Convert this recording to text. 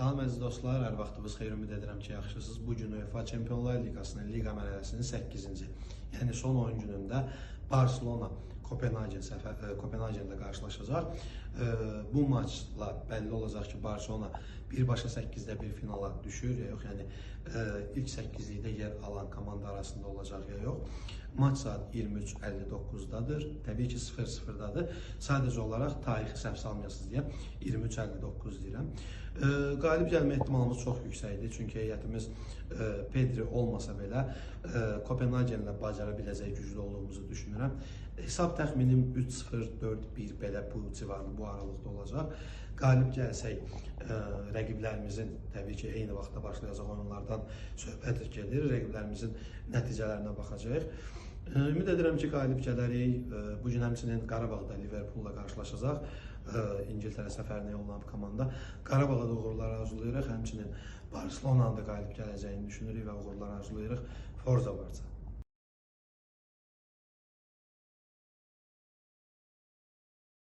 Salam əziz dostlar, hər vaxtınız xeyir, ümid edirəm ki, yaxşısınız. Bugün UEFA Çempionlar Liqasının liqa mərhələsinin 8-ci, yəni son oyun günündə Barcelona Kopenhagenlə qarşılaşacaq. Bu maçla bəlli olacaq ki, Barcelona birbaşa 8-də bir finala düşür ya yox, yəni ilk 8-likdə yer alan komanda arasında olacaq ya yox. Maç saat 23:59-dadır, təbii ki 00-dadır. Sadəcə olaraq tarixi səhv salmayasınız deyə 23:59 deyirəm. Qalib gəlmə ehtimalımız çox yüksəkdir, çünki heyətimiz Pedri olmasa belə Kopenhagenlə bacara biləcək güclü olduğumuzu düşünürəm. Hesab təxminim 3-0, 4-1 belə bu civarında, bu aralıqda olacaq. Qalib gəlsək, rəqiblərimizin təbii ki eyni vaxtda başlayacaq oyunlardan söhbət gedir, rəqiblərimizin nəticələrinə baxacaq. Ümid edirəm ki, qalib gələrik. Bugün həmçinin Qarabağda Liverpoolla qarşılaşacaq. İngiltərə səfərinə yollanan komanda. Qarabağa da uğurlar arzulayırıq. Həmçinin Barcelona'nın da qalib gələcəyini düşünürük və uğurlar arzulayırıq. Forza Barça.